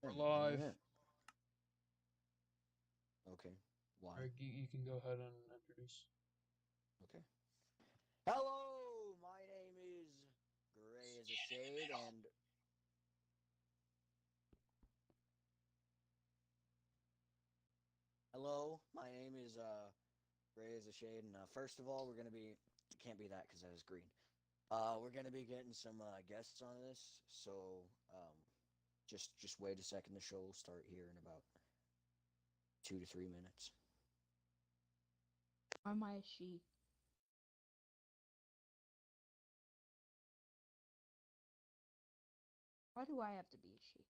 We're live. Okay. Why? Alright, you can go ahead and introduce. Okay. Hello, my name is Gray as a Shade, and hello, my name is Gray as a Shade, and first of all, we're gonna be can't be that because that is green. We're gonna be getting some guests on this, so just wait a second. The show will start here in about 2 to 3 minutes. Why am I a she? Why do I have to be a she?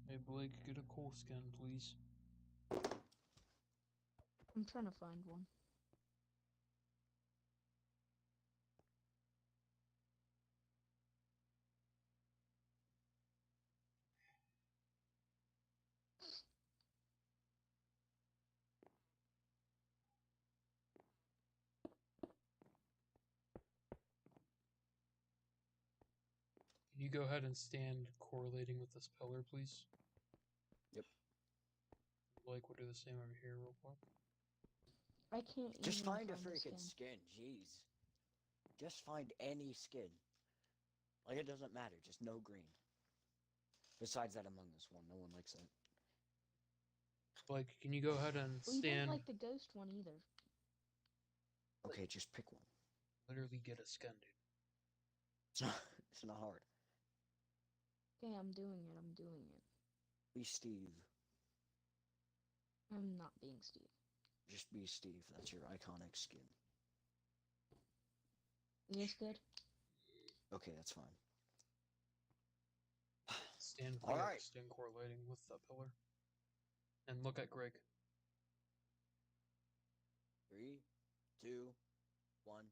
Hey Blake, get a cool skin, please. I'm trying to find one. Can you go ahead and stand correlating with this pillar, please? Yep. Blake, we'll do the same over here real quick. I can't Just even find a find freaking skin. Jeez. Just find any skin. Like, it doesn't matter. Just no green. Besides that Among Us one. No one likes that. Blake, can you go ahead and Well, you don't stand? like the ghost one either. Okay, just pick one. Literally get a skin, dude. It's not hard. Okay, I'm doing it. I'm doing it. Be Steve. I'm not being Steve. Just be Steve. That's your iconic skin. Is this good? Okay, that's fine. Stand All right. stand correlating with that pillar. And look at Greg. 3, 2, 1.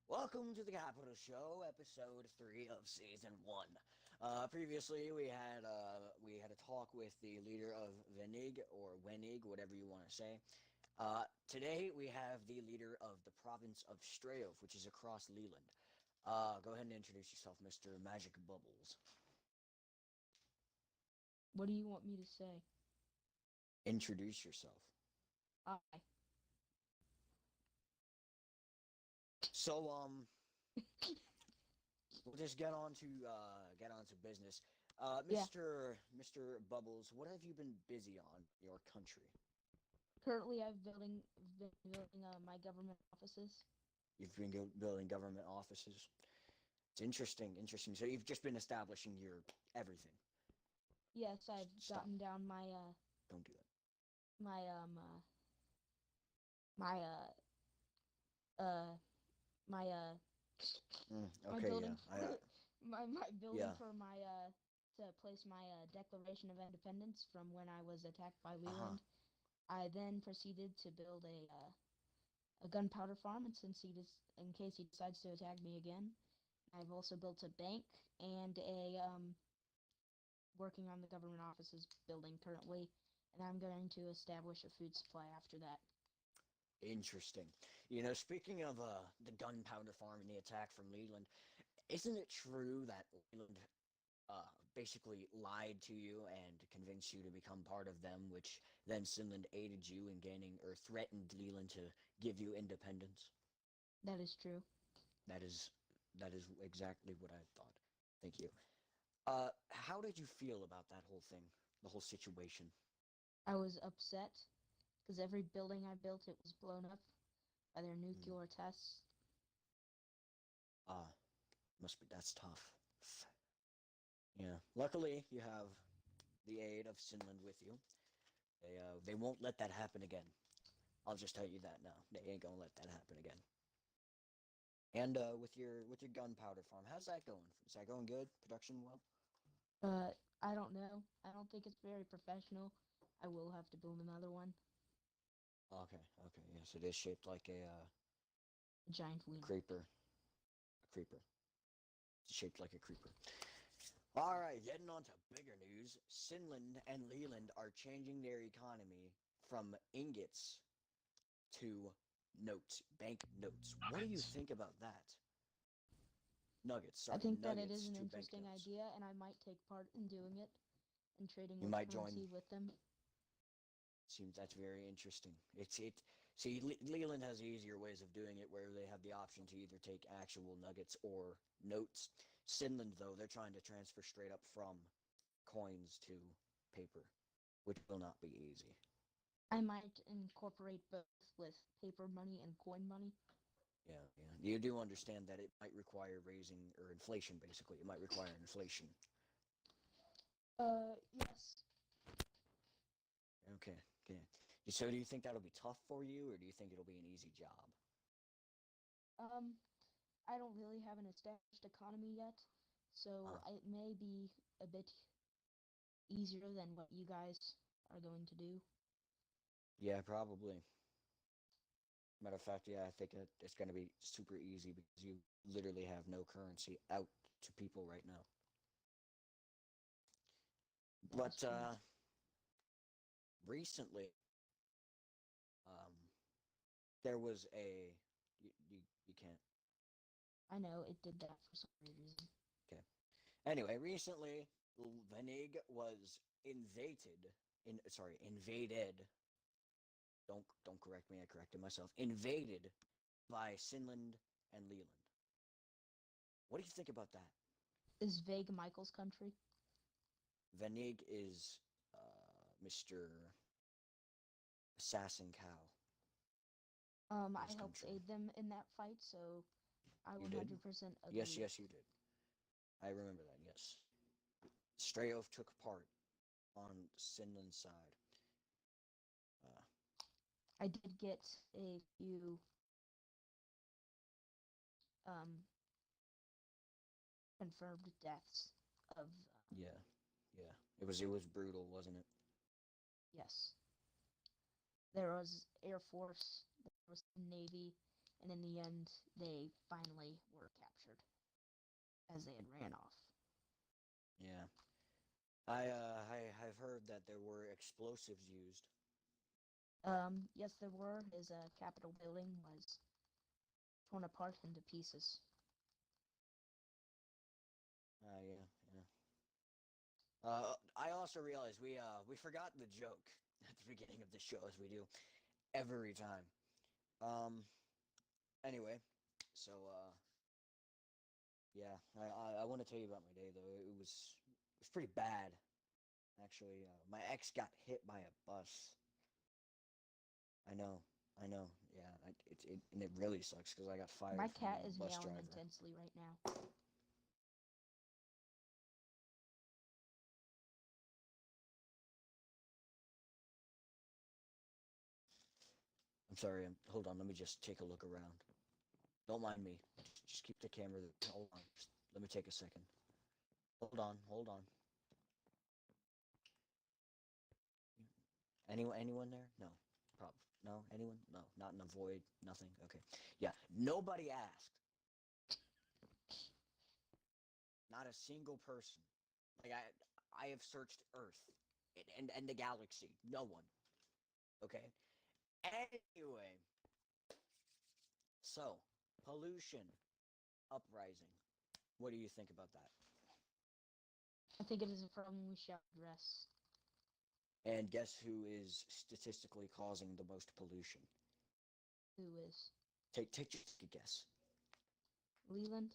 Welcome to the Capital Show, episode 3 of season 1. Previously, we had a talk with the leader of Venig, or Wenig, whatever you want to say. Today, we have the leader of the province of Straov, which is across Leland. Go ahead and introduce yourself, Mr. Magic Bubbles. What do you want me to say? Introduce yourself. I. So, we'll just get on to business. Yeah. Mr. Bubbles, what have you been busy on in your country? Currently, I've been building my government offices. You've been building government offices. It's interesting. So you've just been establishing your everything. Yes, I've Stop. gotten down my Don't do that. my my my my Okay, building yeah. for my building Yeah. for my to place my Declaration of Independence from when I was attacked by Uh-huh. Leland. I then proceeded to build a gunpowder farm, and in case he decides to attack me again. I've also built a bank and a working on the government offices building currently, and I'm going to establish a food supply after that. Interesting. Speaking of the gunpowder farm and the attack from Leland, isn't it true that Leland basically lied to you and convinced you to become part of them, which then Sinland aided you in gaining or threatened Leland to give you independence? That is true. That is exactly what I thought. Thank you. How did you feel about that whole thing, the whole situation? I was upset because every building I built, it was blown up by their nuclear tests. That's tough. Yeah. Luckily, you have the aid of Sinland with you. They won't let that happen again. I'll just tell you that now. They ain't gonna let that happen again. And with your gunpowder farm, how's that going? Is that going good? Production well? I don't know. I don't think it's very professional. I will have to build another one. Okay. Yes, it is shaped like A giant wiener. creeper. A creeper. It's shaped like a creeper. All right, getting on to bigger news. Sinland and Leland are changing their economy from ingots to notes, bank notes. What do you Nuggets. think about that? Nuggets, I sorry, think that it is nuggets an to interesting banknotes. idea, and I might take part in doing it and trading You with might join. currency with them. Seems that's very interesting. It. See, Leland has easier ways of doing it, where they have the option to either take actual nuggets or notes. Sinland, though, they're trying to transfer straight up from coins to paper, which will not be easy. I might incorporate both with paper money and coin money. Yeah, yeah. You do understand that it might require raising or inflation. Basically, it might require inflation. Yes. Okay, okay. So, do you think that'll be tough for you, or do you think it'll be an easy job? Um, I don't really have an established economy yet, so Uh, it may be a bit easier than what you guys are going to do. yeah, probably. Matter of fact, yeah, I think it's going to be super easy because you literally have no currency out to people right now. That is But true. recently, um, there was a you can't. I know it did that for some reason. Okay. Anyway, recently, Venig was invaded. Invaded. Don't correct me. I corrected myself. Invaded by Sinland and Leland. What do you think about that? Is Vague Michael's country? Venig is Mr. Assassin Cow. I His helped country. aid them in that fight, so I You did? 100% Yes, agree. yes, you did. I remember that. Yes. Strayof took part on Sinland's side. Uh, I did get a few um, confirmed deaths of yeah, yeah. It was brutal, wasn't it? yes. There was Air Force, there was Navy, and in the end, they finally were captured as they had ran off. Yeah. I've heard that there were explosives used. Yes, there were. His Capitol building was torn apart into pieces. Yeah, yeah. I also realized we forgot the joke at the beginning of the show, as we do every time. Um. Anyway, so yeah, I want to tell you about my day though. It was pretty bad actually. My ex got hit by a bus. I know, I know. Yeah, and it really sucks because I got My fired from cat being is a bus meowing driver. intensely right now. I'm sorry. Hold on. Let me just take a look around. Don't mind me. Just keep the camera. Hold on. Just let me take a second. Hold on. Hold on. Anyone there? No. Probably. No. Anyone? No. Not in a void. Nothing. Okay. Yeah. Nobody asked. Not a single person. Like I have searched Earth and the galaxy. No one. Okay. Anyway, so pollution uprising. What do you think about that? I think it is a problem we shall address. And guess who is statistically causing the most pollution? Who is Take just a guess. Leland?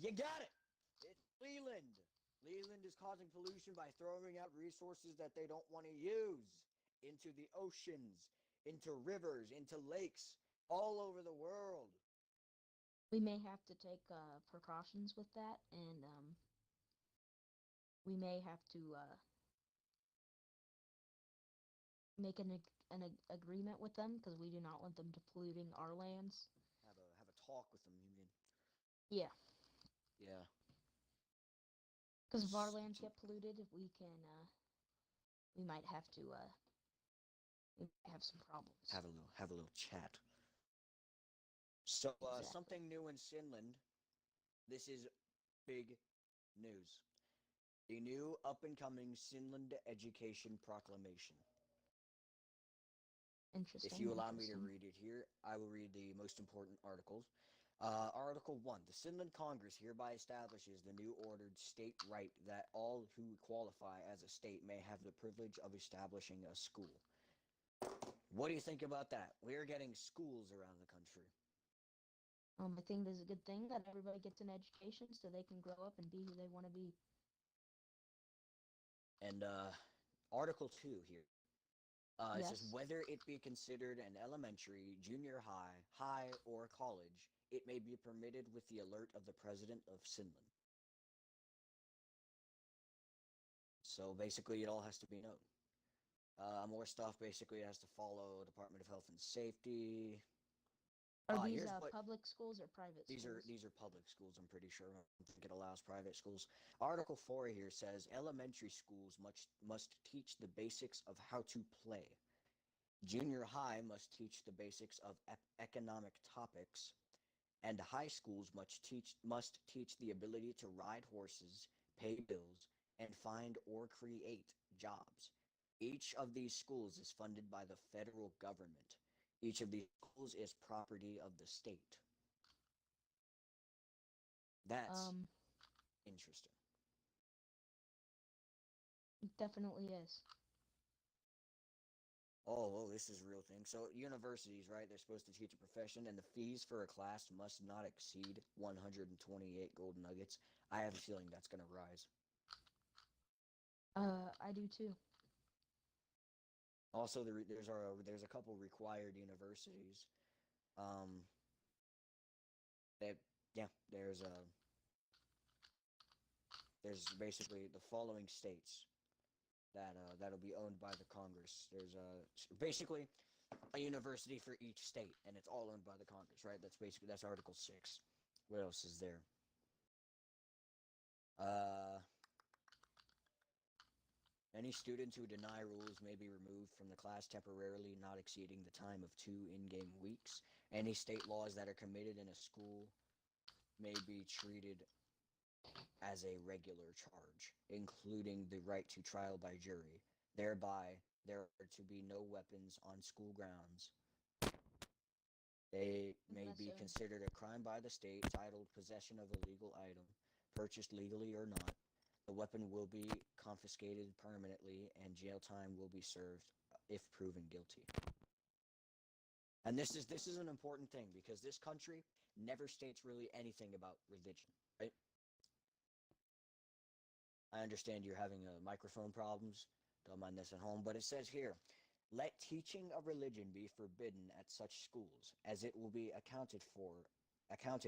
You got it. It's Leland. Leland is causing pollution by throwing out resources that they don't want to use into the oceans, into rivers, into lakes, all over the world. We may have to take precautions with that, and we may have to make an agreement with them because we do not want them to polluting our lands. Have a talk with them. You mean? Yeah, Yeah. because if our lands get polluted, we might have to we might have some problems. Have a little chat. So, Exactly. something new in Sinland. This is big news. The new up and coming Sinland Education Proclamation. If Interesting. you allow me to Interesting. read it here, I will read the most important articles. Article 1. The Sinland Congress hereby establishes the new ordered state right that all who qualify as a state may have the privilege of establishing a school. What do you think about that? We are getting schools around the country. I think it is a good thing that everybody gets an education so they can grow up and be who they want to be. And Article 2 here. It says Yes. whether it be considered an elementary, junior high, high, or college, it may be permitted with the alert of the president of Sinland. So basically, it all has to be known. More stuff. Basically, it has to follow Department of Health and Safety. Are these Here's what public schools or private these are. schools? These are public schools. I'm pretty sure. I don't think it allows private schools. Article 4 here says elementary schools must teach the basics of how to play. Junior high must teach the basics of economic topics, and high schools must teach the ability to ride horses, pay bills, and find or create jobs. Each of these schools is funded by the federal government. Each of these schools is property of the state. That's Um, interesting. it definitely is. This is a real thing. So universities, right? They're supposed to teach a profession, and the fees for a class must not exceed 128 gold nuggets. I have a feeling that's going to rise. I do too. Also, there's a couple required universities. Um, that yeah, there's basically the following states that'll be owned by the Congress. There's basically a university for each state, and it's all owned by the Congress, right? That's Article 6. What else is there? Uh, any students who deny rules may be removed from the class temporarily, not exceeding the time of 2 in-game weeks. Any state laws that are committed in a school may be treated as a regular charge, including the right to trial by jury. Thereby, there are to be no weapons on school grounds. They may Unless be considered a crime by the state, titled possession of a legal item, purchased legally or not. The weapon will be confiscated permanently, and jail time will be served if proven guilty. And this is an important thing because this country never states really anything about religion, right? I understand you're having microphone problems. Don't mind this at home, but it says here, let teaching of religion be forbidden at such schools, as it will be accounted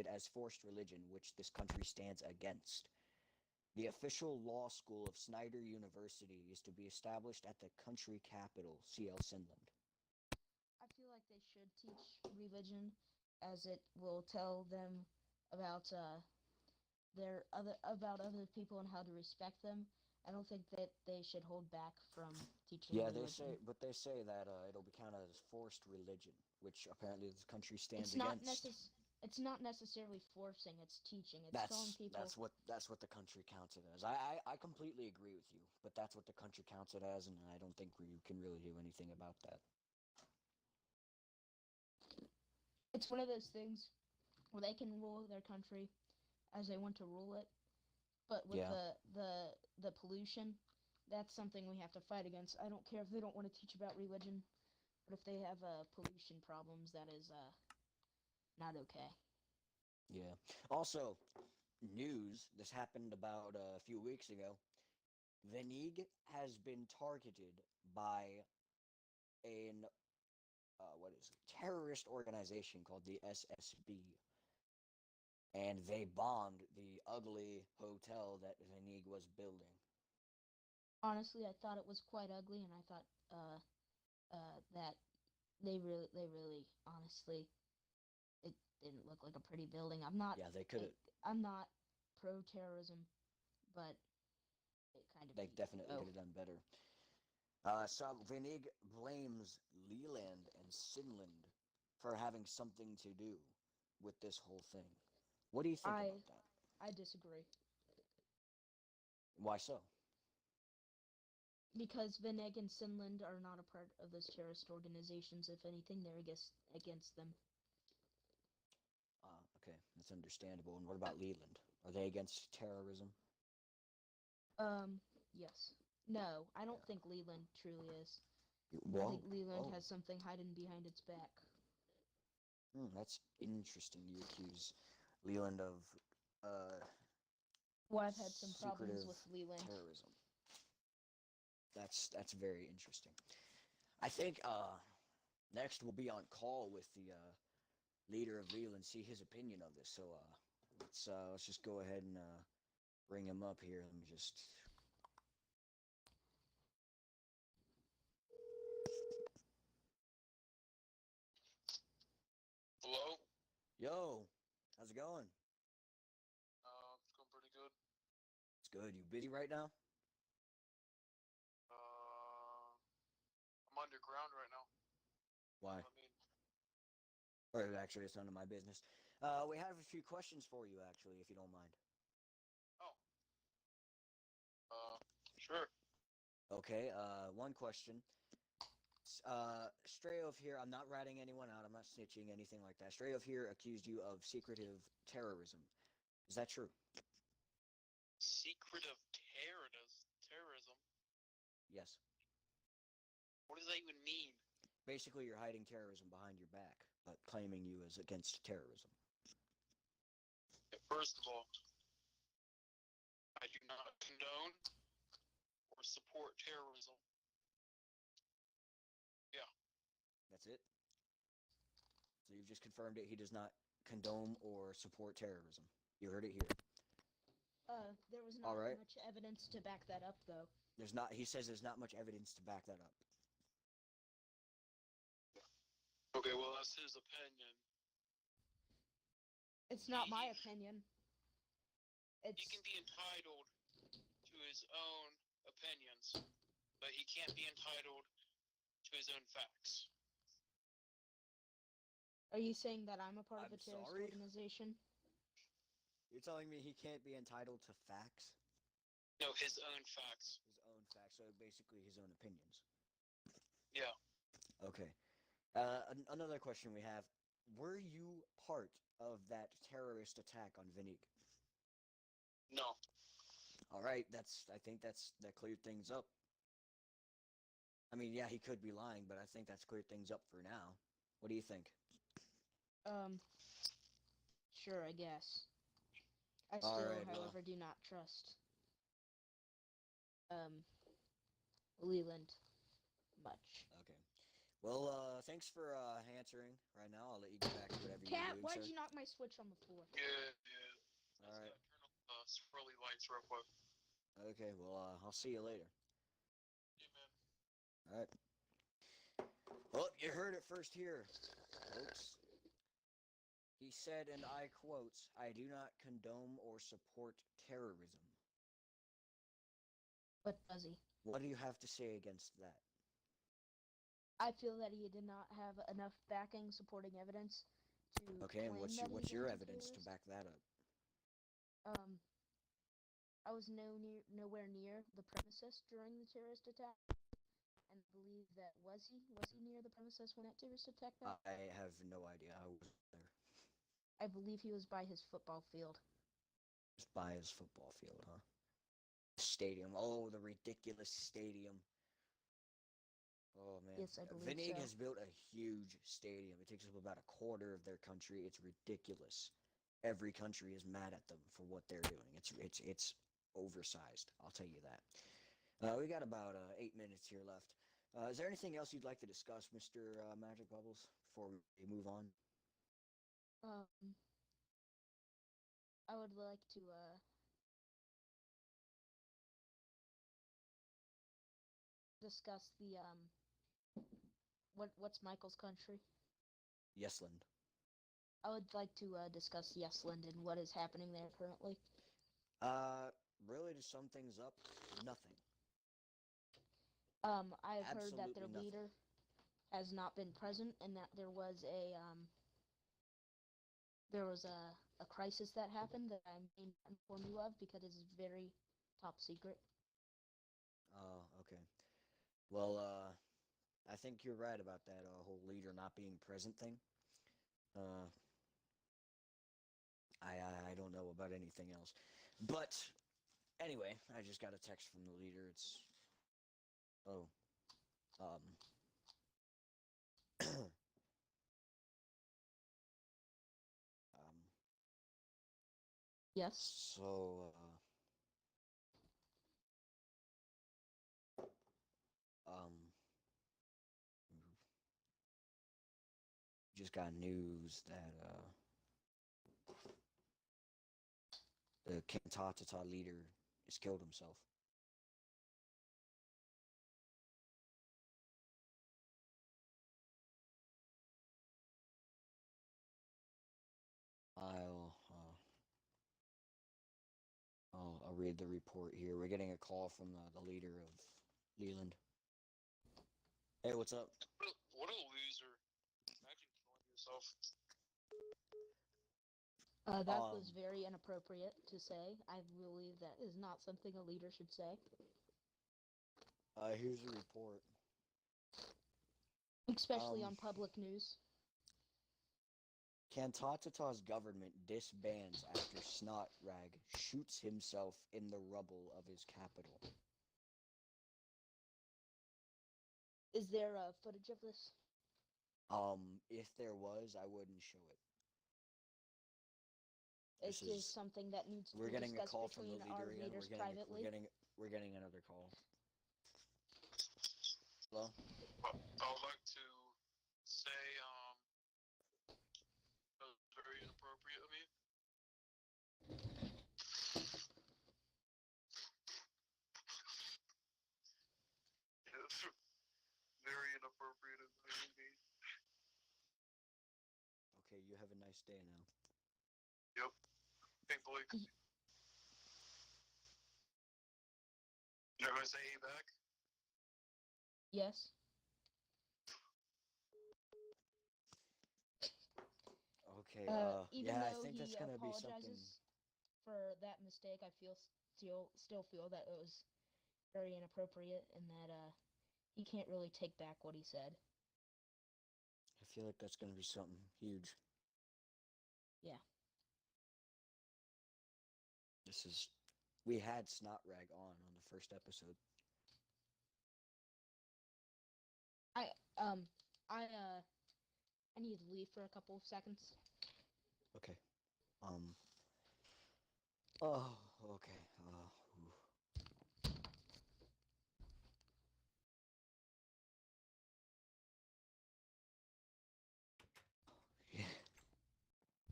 as forced religion, which this country stands against. The official law school of Snyder University is to be established at the country capital, CL Sinland. I feel like they should teach religion, as it will tell them about other people and how to respect them. I don't think that they should hold back from teaching Yeah, religion. they say that it'll be counted as forced religion, which apparently this country stands It's not against. it's not necessarily forcing, it's teaching. It's telling people. That's what the country counts it as. I completely agree with you, but that's what the country counts it as, and I don't think we can really do anything about that. It's one of those things where they can rule their country as they want to rule it, but with Yeah, the pollution, that's something we have to fight against. I don't care if they don't want to teach about religion, but if they have pollution problems, that is not okay. yeah. Also, news. This happened about a few weeks ago. Venig has been targeted by an what is it, terrorist organization called the SSB, and they bombed the ugly hotel that Venig was building. Honestly, I thought it was quite ugly, and I thought that they really honestly it didn't look like a pretty building. Yeah, they could have. I'm not pro terrorism, but it kind of They needs to definitely go. could have done better. Venig blames Leland and Sinland for having something to do with this whole thing. What do you think I about that? I disagree Why so? because Veneg and Sinland are not a part of those terrorist organizations. If anything, they're against them. Okay, that's understandable. And what about Leland? Are they against terrorism? Yes. No, I don't Yeah. think Leland truly is. I think Whoa. Leland Oh, has something hiding behind its back. that's interesting. You accuse Leland of uh, Well, I've had some problems secretive with Leland. terrorism. That's very interesting. I think next we'll be on call with the leader of Leland, see his opinion of this. So let's just go ahead and bring him up here. Let me just. Hello? Yo, how's it going? It's going pretty good. It's good. You busy right now? I'm underground right now. Why? I mean, Or actually, it's none of my business. We have a few questions for you, actually, if you don't mind. oh, sure. Okay. One question. Strayev here. I'm not ratting anyone out. I'm not snitching, anything like that. Strayev here accused you of secretive terrorism. Is that true? Secret of terrorism? Yes. What does that even mean? Basically, you're hiding terrorism behind your back, but claiming you as against terrorism. First of all, I do not condone or support terrorism. Yeah. That's it? So you've just confirmed it. He does not condone or support terrorism. You heard it here. There was All not right. much evidence to back that up, though. There's not. He says there's not much evidence to back that up. Okay, well, that's his opinion. It's not my opinion. He It's can be entitled to his own opinions, but he can't be entitled to his own facts. Are you saying that I'm a part of I'm a terrorist sorry? organization? You're telling me he can't be entitled to facts? No, his own facts. His own facts. So basically, his own opinions. Yeah. Okay. Another question we have: were you part of that terrorist attack on Vinig? No. All right. I think that cleared things up. I mean, yeah, he could be lying, but I think that's cleared things up for now. What do you think? Sure, I guess. I All still, right, well. however, do not trust, Leland much. Okay. Well, thanks for answering right now. I'll let you get back to whatever you're Cat, doing, why'd sir. you knock my switch on the floor? Yeah. All right. Turn on the swirly lights real quick. Okay, well, I'll see you later. Yeah, man. All right. Well, you heard it first here, folks. He said, and I quote, "I do not condone or support terrorism." But does he? What do you have to say against that? I feel that he did not have enough backing, supporting evidence to Okay, and claim that what's he your was a evidence to terrorist. back that up? I was nowhere near the premises during the terrorist attack, and I believe that was he near the premises when that terrorist attack happened? I have no idea. I was there. I believe he was by his football field. Just by his football field, huh? Stadium. Oh, the ridiculous stadium. Oh man, Yes, I believe Vinig so. has built a huge stadium. It takes up about a quarter of their country. It's ridiculous. Every country is mad at them for what they're doing. It's oversized. I'll tell you that. We got about 8 minutes here left. Is there anything else you'd like to discuss, Mr. Magic Bubbles, before we move on? Um, I would like to discuss the what's Michael's country? Yesland. I would like to discuss Yesland and what is happening there currently. Really, to sum things up, nothing. I've heard that their Absolutely nothing. leader has not been present and that there was a there was a crisis that happened that I may not inform you of because it's very top secret. Oh, okay. Well, I think you're right about that whole leader not being present thing. Uh, I don't know about anything else, but anyway, I just got a text from the leader. It's oh, um, um, Yes. so just got news that the Kantatata leader has killed himself. I'll uh, I'll read the report here. We're getting a call from the leader of Leland. Hey, what's up? What a loser. Imagine killing yourself. That was very inappropriate to say. I believe that is not something a leader should say. Here's the report. Especially on public news. Kantatata's government disbands after Snotrag shoots himself in the rubble of his capital. Is there footage of this? If there was, I wouldn't show it. Is this something that needs to be We're getting a discussed call from between the our leader again. leaders privately? We're getting another call. Hello? I would like to say, that was very inappropriate of me. Yes, very inappropriate of me. Okay, you have a nice day now. Yep. Thankfully. You're gonna say hey back? Yes. Okay, Even yeah, I though think that's he gonna be something. apologizes for that mistake, I still feel that it was very inappropriate and that he can't really take back what he said. I feel like that's gonna be something huge. Yeah. We had Snotrag on the first episode. I need to leave for a couple of seconds. Okay. Oh, okay.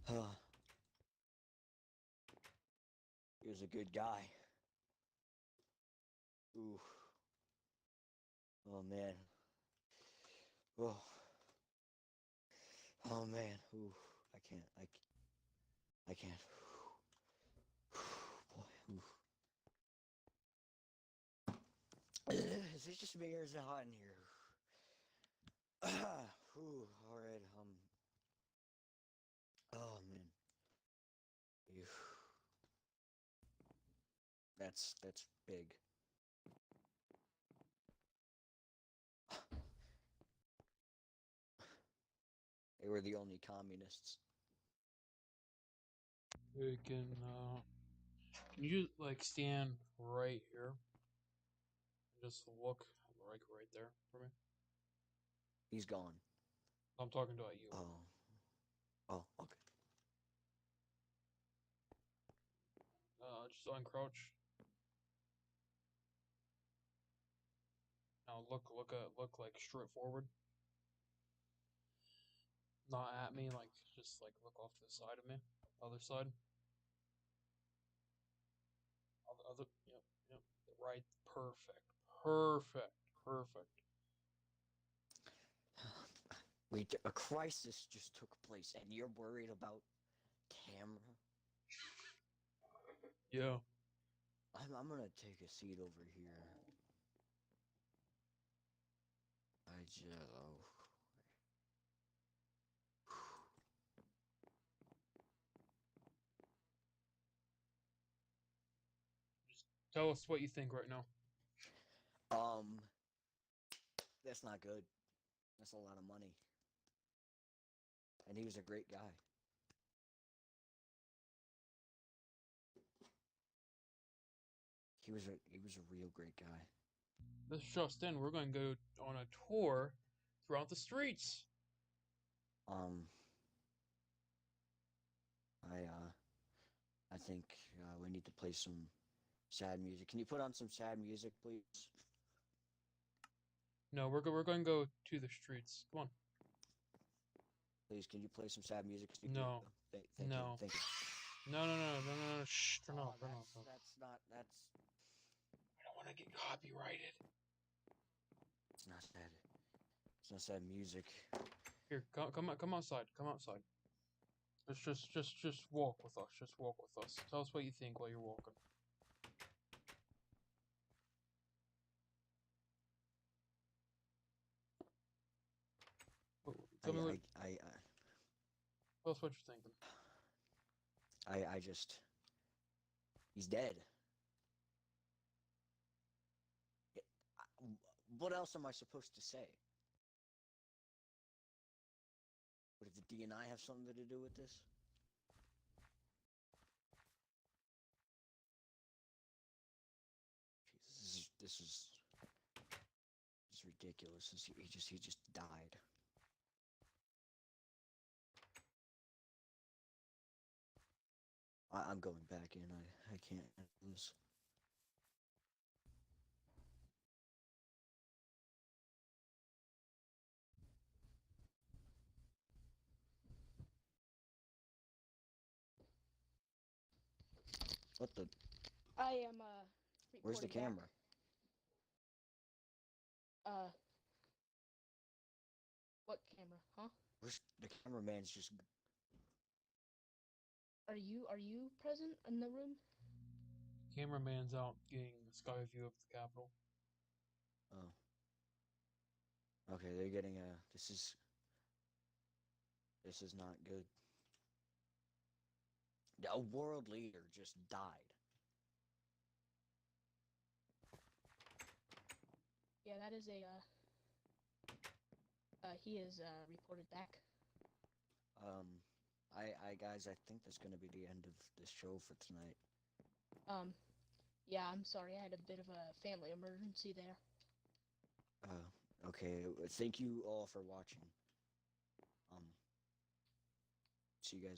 Yeah. He was a good guy. Ooh. Oh man. Oh. Oh man. Ooh. I can't. Boy. Ooh. Is it just me or is it hot in here? Ooh. All right. Oh man. Ew. That's big. They were the only communists. Hey, can you like stand right here? Just look like right there for me. He's gone. I'm talking about you. Oh, okay. Just uncrouch. Now look like straight forward. Not at me, like just like look off to the side of me. Other side. Other yep. Right. Perfect. Wait, a crisis just took place, and you're worried about camera? Yeah. I'm gonna take a seat over here. I just Tell us what you think right now. Um, that's not good. That's a lot of money. And he was a great guy. He was a real great guy. This just in, we're going to go on a tour throughout the streets. Um, I think we need to play some sad music. Can you put on some sad music, please? No, we're going to go to the streets. Come on. Please, can you play some sad music, studio? No. Thank you. No. Thank you. No. Shh. Turn off. Turn off. That's not. That's. I don't want to get copyrighted. It's not sad. It's not sad music. Here, come outside. Come outside. Just walk with us. Just walk with us. Tell us what you think while you're walking. Tell me what. Tell us what you're thinking. I just. He's dead. What else am I supposed to say? But did the DNI have something to do with this? Jesus, this is ridiculous. He just died. I'm going back in. I can't handle this. What the? I am Where's the reporting camera? back. What camera? Huh? Where's the cameraman's just? Are you present in the room? Cameraman's out getting a sky view of the Capitol. Oh. Okay, they're getting a. This is not good. A world leader just died. Yeah, that is a he is reported back. Guys, I think that's gonna be the end of this show for tonight. Yeah, I'm sorry, I had a bit of a family emergency there. Okay, thank you all for watching. See you guys